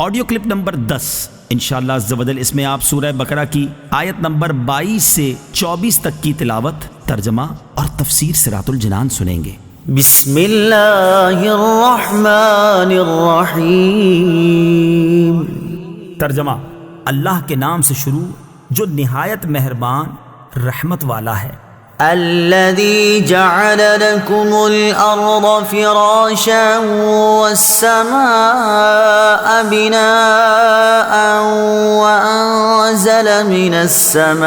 Audio clip number 10 انشاءاللہ عز و جل اس میں آپ سورہ بقرہ کی آیت نمبر 22 سے 24 تک کی تلاوت، ترجمہ اور تفسیر صراط الجنان سنیں گے۔ بسم اللہ الرحمن الرحیم۔ ترجمہ: اللہ کے نام سے شروع جو نہایت مہربان رحمت والا ہے۔ الذي جعل لكم الأرض فراشا والسماء بناء وأنزل من السماء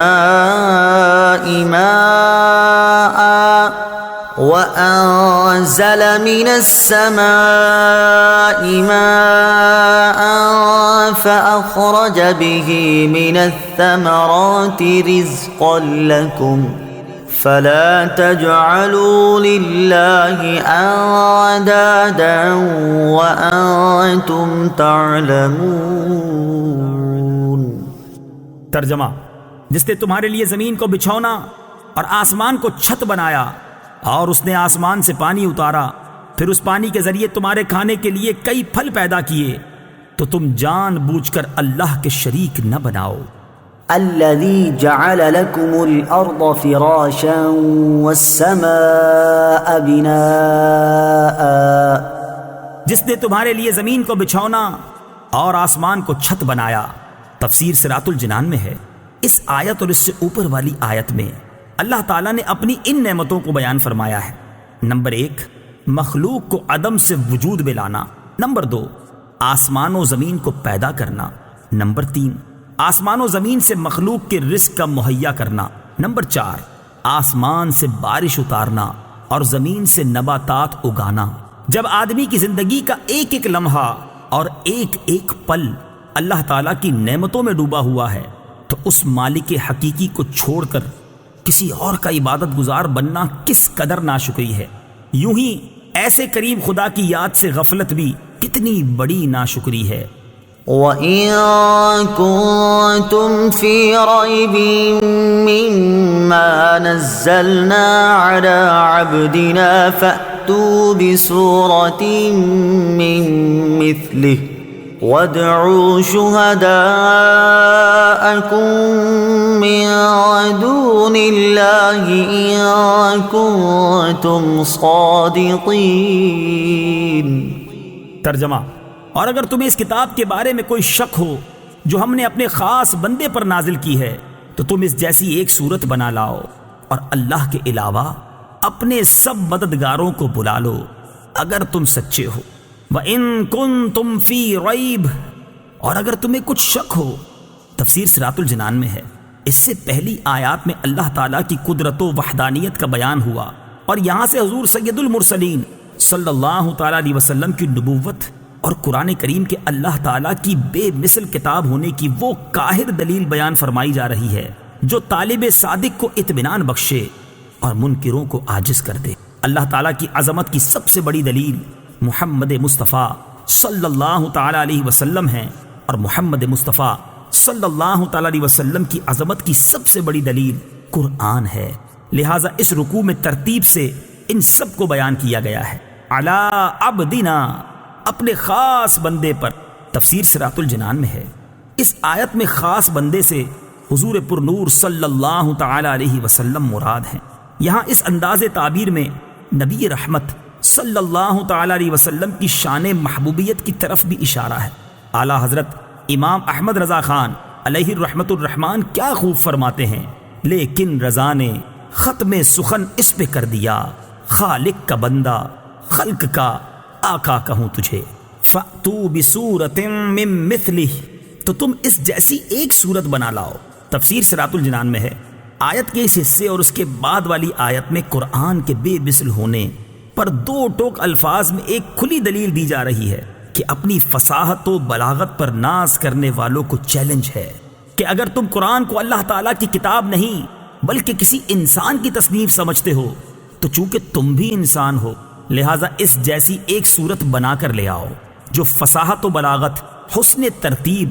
ماء فأخرج به من الثمرات رزقا لكم فلا تجعلوا لله أندادا وأنتم تعلمون۔ ترجمہ: جس نے تمہارے لیے زمین کو بچھونا اور آسمان کو چھت بنایا، اور اس نے آسمان سے پانی اتارا، پھر اس پانی کے ذریعے تمہارے کھانے کے لیے کئی پھل پیدا کیے، تو تم جان بوجھ کر اللہ کے شریک نہ بناؤ۔ الذي جعل لكم الأرض فراشا والسماء بناء، جس نے تمہارے لیے زمین کو بچھونا اور آسمان کو چھت بنایا۔ تفسیر صراط الجنان میں ہے، اس آیت اور اس سے اوپر والی آیت میں اللہ تعالیٰ نے اپنی ان نعمتوں کو بیان فرمایا ہے۔ نمبر 1، مخلوق کو عدم سے وجود میں لانا۔ نمبر 2، آسمان و زمین کو پیدا کرنا۔ نمبر 3، آسمان و زمین سے مخلوق کے رزق کا مہیا کرنا۔ نمبر 4، آسمان سے بارش اتارنا اور زمین سے نباتات اگانا۔ جب آدمی کی زندگی کا ایک ایک لمحہ اور ایک ایک پل اللہ تعالیٰ کی نعمتوں میں ڈوبا ہوا ہے، تو اس مالک حقیقی کو چھوڑ کر کسی اور کا عبادت گزار بننا کس قدر ناشکری ہے۔ یوں ہی ایسے کریم خدا کی یاد سے غفلت بھی کتنی بڑی ناشکری ہے۔ وَإِن كُنتُمْ فِي رَيْبٍ مِّمَّا نَزَّلْنَا عَلَىٰ عَبْدِنَا فَأْتُوا بِسُورَةٍ مِّن مِّثْلِهِ وَادْعُوا شُهَدَاءَكُم مِّن دُونِ اللَّهِ إِن كُنتُمْ صَادِقِينَ۔ ترجمہ: اور اگر تمہیں اس کتاب کے بارے میں کوئی شک ہو جو ہم نے اپنے خاص بندے پر نازل کی ہے، تو تم اس جیسی ایک صورت بنا لاؤ اور اللہ کے علاوہ اپنے سب مددگاروں کو بلا لو اگر تم سچے ہو۔ وَإِن كُنتُمْ فِي رَيْبٍ، اور اگر تمہیں کچھ شک ہو۔ تفسیر صراط الجنان میں ہے، اس سے پہلی آیات میں اللہ تعالیٰ کی قدرت و وحدانیت کا بیان ہوا، اور یہاں سے حضور سید المرسلین صلی اللہ تعالیٰ علیہ وسلم کی نبوت اور قرآن کریم کے اللہ تعالیٰ کی بے مثل کتاب ہونے کی وہ قاہر دلیل بیان فرمائی جا رہی ہے جو طالب صادق کو اطمینان بخشے اور منکروں کو عاجز کر دے۔ اللہ تعالیٰ کی عظمت کی سب سے بڑی دلیل محمد مصطفیٰ صلی اللہ تعالیٰ علیہ وسلم ہیں، اور محمد مصطفیٰ صلی اللہ تعالیٰ علیہ وسلم کی عظمت کی سب سے بڑی دلیل قرآن ہے۔ لہٰذا اس رکوع میں ترتیب سے ان سب کو بیان کیا گیا ہے۔ علی عبدنا، اپنے خاص بندے پر۔ تفسیر صراط الجنان میں ہے، اس آیت میں خاص بندے سے حضور پر نور صلی اللہ تعالی علیہ وسلم مراد ہیں۔ یہاں اس انداز تعبیر میں نبی رحمت صلی اللہ تعالی علیہ وسلم کی شان محبوبیت کی طرف بھی اشارہ ہے۔ اعلیٰ حضرت امام احمد رضا خان علیہ الرحمت الرحمان کیا خوب فرماتے ہیں، لیکن رضا نے ختم سخن اس پہ کر دیا، خالق کا بندہ خلق کا آقا کہوں تجھے۔ فَأْتُوا بِسُورَةٍ مِّن مِّثْلِهِ، تو تم اس جیسی ایک صورت بنا لاؤ۔ تفسیر صراط الجنان میں ہے، آیت کے اس حصے اور اس کے بعد والی آیت میں قرآن کے بے مثل ہونے پر دو ٹوک الفاظ میں ایک کھلی دلیل دی جا رہی ہے کہ اپنی فصاحت و بلاغت پر ناز کرنے والوں کو چیلنج ہے کہ اگر تم قرآن کو اللہ تعالیٰ کی کتاب نہیں بلکہ کسی انسان کی تصنیف سمجھتے ہو، تو چونکہ تم بھی انسان ہو، لہٰذا اس جیسی ایک صورت بنا کر لے آؤ جو فصاحت و بلاغت، حسن ترتیب،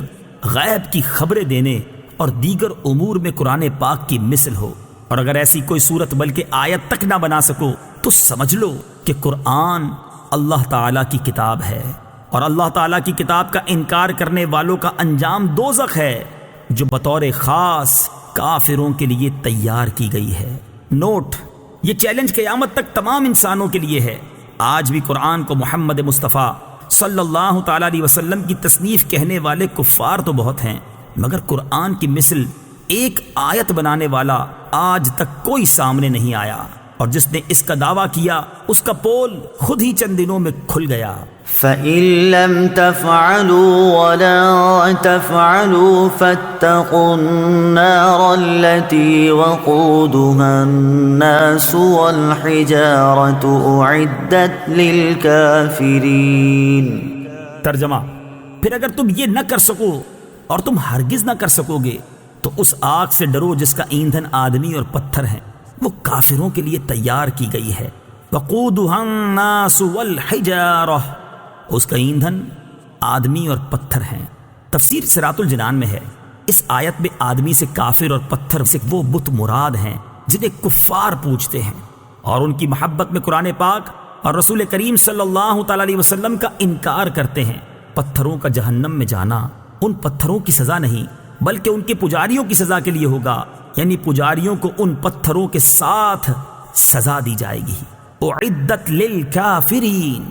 غیب کی خبریں دینے اور دیگر امور میں قرآن پاک کی مثل ہو۔ اور اگر ایسی کوئی صورت بلکہ آیت تک نہ بنا سکو تو سمجھ لو کہ قرآن اللہ تعالیٰ کی کتاب ہے، اور اللہ تعالیٰ کی کتاب کا انکار کرنے والوں کا انجام دوزخ ہے جو بطور خاص کافروں کے لیے تیار کی گئی ہے۔ نوٹ: یہ چیلنج قیامت تک تمام انسانوں کے لیے ہے۔ آج بھی قرآن کو محمد مصطفیٰ صلی اللہ تعالیٰ علیہ وسلم کی تصنیف کہنے والے کفار تو بہت ہیں، مگر قرآن کی مثل ایک آیت بنانے والا آج تک کوئی سامنے نہیں آیا، اور جس نے اس کا دعویٰ کیا اس کا پول خود ہی چند دنوں میں کھل گیا۔ فَإِن لَّمْ تَفْعَلُوا وَلَن تَفْعَلُوا فَاتَّقُوا النَّارَ الَّتِي وَقُودُهَا النَّاسُ وَالْحِجَارَةُ أُعِدَّتْ لِلْكَافِرِينَ۔ ترجمہ: پھر اگر تم یہ نہ کر سکو اور تم ہرگز نہ کر سکو گے تو اس آگ سے ڈرو جس کا ایندھن آدمی اور پتھر ہیں، وہ کافروں کے لیے تیار کی گئی ہے۔ وَقُودُهَا النَّاسُ وَالْحِجَارَةُ، اس کا ایندھن آدمی اور پتھر ہیں۔ تفسیر صراط الجنان میں ہے، اس آیت میں آدمی سے کافر اور پتھر سے وہ بت مراد ہیں جنہیں کفار پوجتے ہیں، اور ان کی محبت میں قرآن پاک اور رسول کریم صلی اللہ تعالی علیہ وسلم کا انکار کرتے ہیں۔ پتھروں کا جہنم میں جانا ان پتھروں کی سزا نہیں بلکہ ان کے پجاریوں کی سزا کے لیے ہوگا، یعنی پجاریوں کو ان پتھروں کے ساتھ سزا دی جائے گی۔ اعدت للکافرین،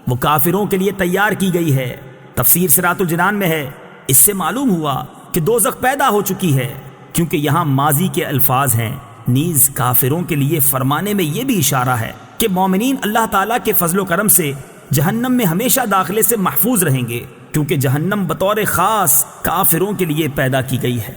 وہ کافروں کے لیے تیار کی گئی ہے۔ تفسیر صراط الجنان میں ہے، اس سے معلوم ہوا کہ دوزخ پیدا ہو چکی ہے، کیونکہ یہاں ماضی کے الفاظ ہیں۔ نیز کافروں کے لیے فرمانے میں یہ بھی اشارہ ہے کہ مومنین اللہ تعالیٰ کے فضل و کرم سے جہنم میں ہمیشہ داخلے سے محفوظ رہیں گے، کیونکہ جہنم بطور خاص کافروں کے لیے پیدا کی گئی ہے۔